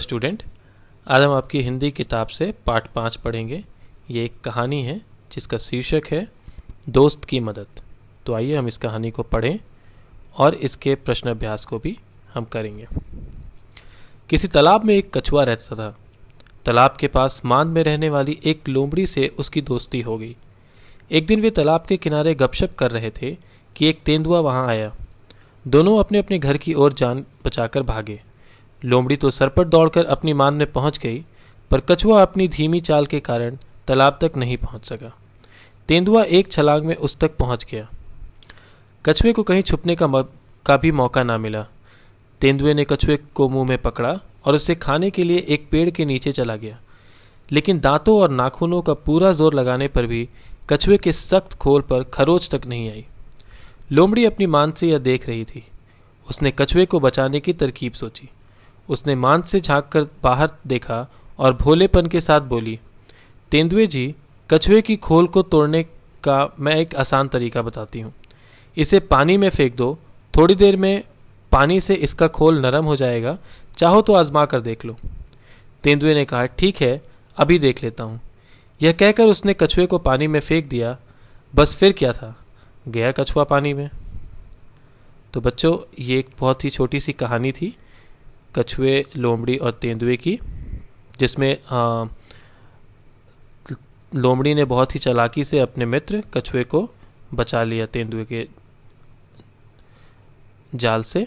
Student, आज हम आपकी हिंदी किताब से पाठ 5 पढ़ेंगे। ये एक कहानी है जिसका शीर्षक है दोस्त की मदद। तो आइए हम इस कहानी को पढ़ें और इसके प्रश्न अभ्यास को भी हम करेंगे। किसी तालाब में एक कछुआ रहता था। तालाब के पास मांद में रहने वाली एक लोमड़ी से उसकी दोस्ती हो गई। एक दिन वे तालाब के किनारे गपशप कर रहे थे कि एक तेंदुआ वहां आया। दोनों अपने अपने घर की ओर जान बचाकर भागे। लोमड़ी तो सरपट दौड़कर अपनी मांद में पहुंच गई, पर कछुआ अपनी धीमी चाल के कारण तालाब तक नहीं पहुंच सका। तेंदुआ एक छलांग में उस तक पहुंच गया। कछुए को कहीं छुपने का भी मौका ना मिला। तेंदुए ने कछुए को मुंह में पकड़ा और उसे खाने के लिए एक पेड़ के नीचे चला गया। लेकिन दांतों और नाखूनों का पूरा जोर लगाने पर भी कछुए के सख्त खोल पर खरोच तक नहीं आई। लोमड़ी अपनी मांद से यह देख रही थी। उसने कछुए को बचाने की तरकीब सोची। उसने मांद से झांककर बाहर देखा और भोलेपन के साथ बोली, तेंदुए जी, कछुए की खोल को तोड़ने का मैं एक आसान तरीका बताती हूँ। इसे पानी में फेंक दो, थोड़ी देर में पानी से इसका खोल नरम हो जाएगा, चाहो तो आजमा कर देख लो। तेंदुए ने कहा, ठीक है, अभी देख लेता हूँ। यह कहकर उसने कछुए को पानी में फेंक दिया। बस फिर क्या था, गया कछुआ पानी में। तो बच्चों, ये एक बहुत ही छोटी सी कहानी थी कछुए, लोमड़ी और तेंदुए की, जिसमें लोमड़ी ने बहुत ही चालाकी से अपने मित्र कछुए को बचा लिया तेंदुए के जाल से।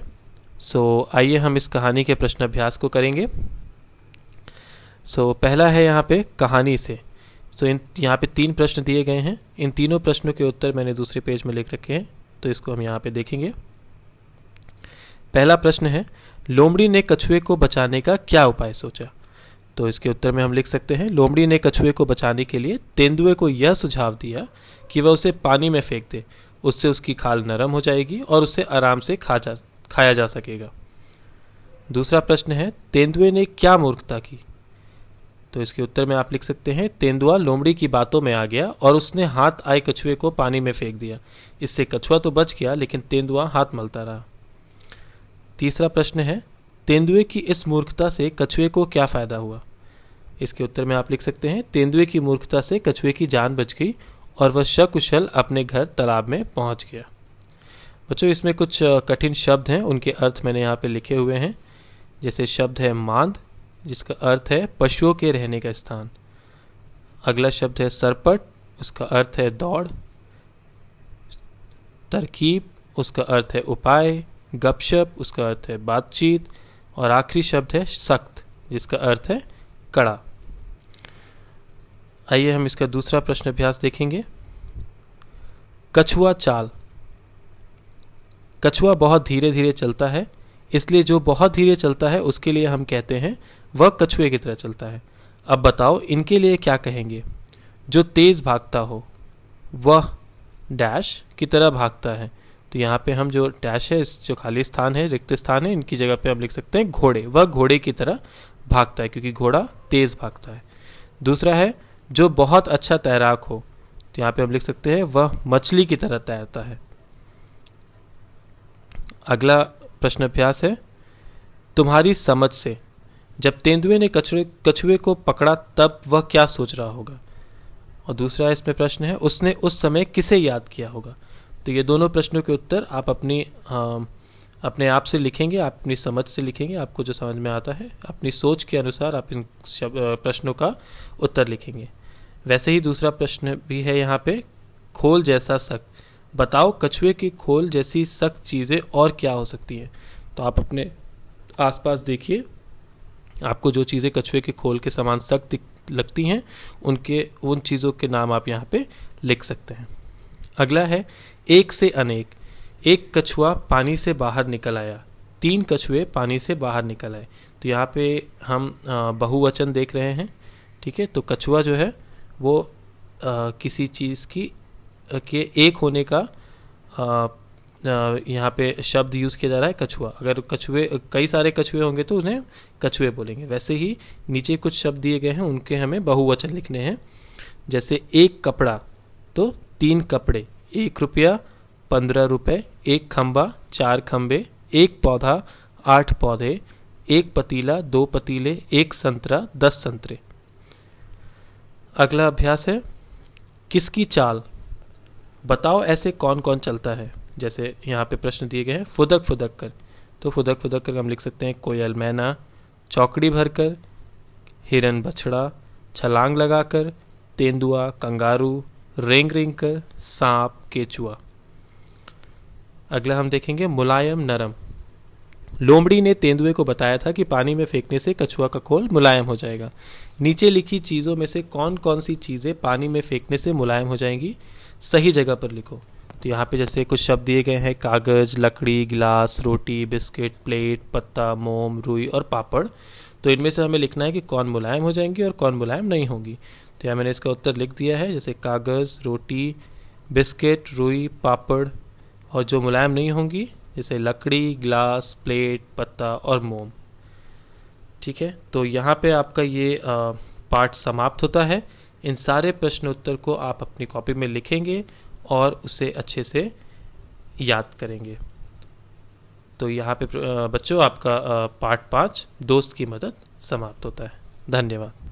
आइए हम इस कहानी के प्रश्न अभ्यास को करेंगे। पहला है यहाँ पे कहानी से। यहाँ पे 3 प्रश्न दिए गए हैं। इन तीनों प्रश्नों के उत्तर मैंने दूसरे पेज में लिख रखे हैं, तो इसको हम यहाँ पे देखेंगे। पहला प्रश्न है, लोमड़ी ने कछुए को बचाने का क्या उपाय सोचा? तो इसके उत्तर में हम लिख सकते हैं, लोमड़ी ने कछुए को बचाने के लिए तेंदुए को यह सुझाव दिया कि वह उसे पानी में फेंक दे। उससे उसकी खाल नरम हो जाएगी और उसे आराम से खाया जा सकेगा। दूसरा प्रश्न है, तेंदुए ने क्या मूर्खता की? तो इसके उत्तर में आप लिख सकते हैं, तेंदुआ लोमड़ी की बातों में आ गया और उसने हाथ आए कछुए को पानी में फेंक दिया। इससे कछुआ तो बच गया, लेकिन तेंदुआ हाथ मलता रहा। तीसरा प्रश्न है, तेंदुए की इस मूर्खता से कछुए को क्या फायदा हुआ? इसके उत्तर में आप लिख सकते हैं, तेंदुए की मूर्खता से कछुए की जान बच गई और वह सकुशल अपने घर तालाब में पहुंच गया। बच्चों, इसमें कुछ कठिन शब्द हैं, उनके अर्थ मैंने यहाँ पे लिखे हुए हैं। जैसे शब्द है मांद, जिसका अर्थ है पशुओं के रहने का स्थान। अगला शब्द है सरपट, उसका अर्थ है दौड़। तरकीब, उसका अर्थ है उपाय। गपशप, उसका अर्थ है बातचीत। और आखिरी शब्द है सख्त, जिसका अर्थ है कड़ा। आइए हम इसका दूसरा प्रश्न अभ्यास देखेंगे। कछुआ चाल। कछुआ बहुत धीरे धीरे चलता है, इसलिए जो बहुत धीरे चलता है उसके लिए हम कहते हैं वह कछुए की तरह चलता है। अब बताओ इनके लिए क्या कहेंगे? जो तेज भागता हो वह डैश की तरह भागता है। तो यहाँ पे हम जो डैश है, इस जो खाली स्थान है, रिक्त स्थान है, इनकी जगह पे हम लिख सकते हैं घोड़े। वह घोड़े की तरह भागता है, क्योंकि घोड़ा तेज भागता है। दूसरा है, जो बहुत अच्छा तैराक हो। तो यहाँ पे हम लिख सकते हैं वह मछली की तरह तैरता है। अगला प्रश्न अभ्यास है, तुम्हारी समझ से जब तेंदुए ने कछुए को पकड़ा तब वह क्या सोच रहा होगा? और दूसरा इसमें प्रश्न है, उसने उस समय किसे याद किया होगा? तो ये दोनों प्रश्नों के उत्तर आप अपने आप से लिखेंगे, आप अपनी समझ से लिखेंगे, आपको जो समझ में आता है अपनी सोच के अनुसार आप इन प्रश्नों का उत्तर लिखेंगे। वैसे ही दूसरा प्रश्न भी है यहाँ पे, खोल जैसा सख्त। बताओ कछुए की खोल जैसी सख्त चीज़ें और क्या हो सकती हैं? तो आप अपने आसपास देखिए, आपको जो चीज़ें कछुए के खोल के समान सख्त लगती हैं उन चीज़ों के नाम आप यहाँ पे लिख सकते हैं। अगला है, एक से अनेक। एक कछुआ पानी से बाहर निकल आया, 3 कछुए पानी से बाहर निकल आए। तो यहाँ पे हम बहुवचन देख रहे हैं, ठीक है। तो कछुआ जो है वो किसी चीज़ के एक होने का यहाँ पे शब्द यूज़ किया जा रहा है, कछुआ। अगर कई सारे कछुए होंगे तो उन्हें कछुए बोलेंगे। वैसे ही नीचे कुछ शब्द दिए गए हैं, उनके हमें बहुवचन लिखने हैं। जैसे एक कपड़ा, तो 3 कपड़े। 1 रुपया, 15 रुपये। 1 खंबा, 4 खंबे। 1 पौधा, 8 पौधे। एक पतीला, दो पतीले, एक संतरा, 10 संतरे। अगला अभ्यास है किसकी चाल, बताओ ऐसे कौन कौन चलता है। जैसे यहाँ पे प्रश्न दिए गए हैं फुदक फुदक कर, तो फुदक फुदक कर हम लिख सकते हैं कोयल मैना, चौकड़ी भरकर, हिरन बछड़ा, छलांग लगाकर, तेंदुआ कंगारू, रेंग रेंग कर, सांप केचुआ। अगला हम देखेंगे मुलायम नरम, लोमड़ी ने तेंदुए को बताया था कि पानी में फेंकने से कछुआ का खोल मुलायम हो जाएगा। नीचे लिखी चीज़ों में से कौन कौन सी चीज़ें पानी में फेंकने से मुलायम हो जाएंगी, सही जगह पर लिखो। तो यहाँ पे जैसे कुछ शब्द दिए गए हैं कागज, लकड़ी, गिलास, रोटी, बिस्किट, प्लेट, पत्ता, मोम, रुई और पापड़। तो इनमें से हमें लिखना है कि कौन मुलायम हो जाएंगी और कौन मुलायम नहीं होंगी। तो यहाँ मैंने इसका उत्तर लिख दिया है, जैसे कागज़, रोटी, बिस्किट, रुई, पापड़, और जो मुलायम नहीं होंगी जैसे लकड़ी, ग्लास, प्लेट, पत्ता और मोम। ठीक है, तो यहाँ पे आपका ये पार्ट समाप्त होता है। इन सारे प्रश्न उत्तर को आप अपनी कॉपी में लिखेंगे और उसे अच्छे से याद करेंगे। तो यहाँ पे बच्चों आपका पार्ट 5 दोस्त की मदद समाप्त होता है। धन्यवाद।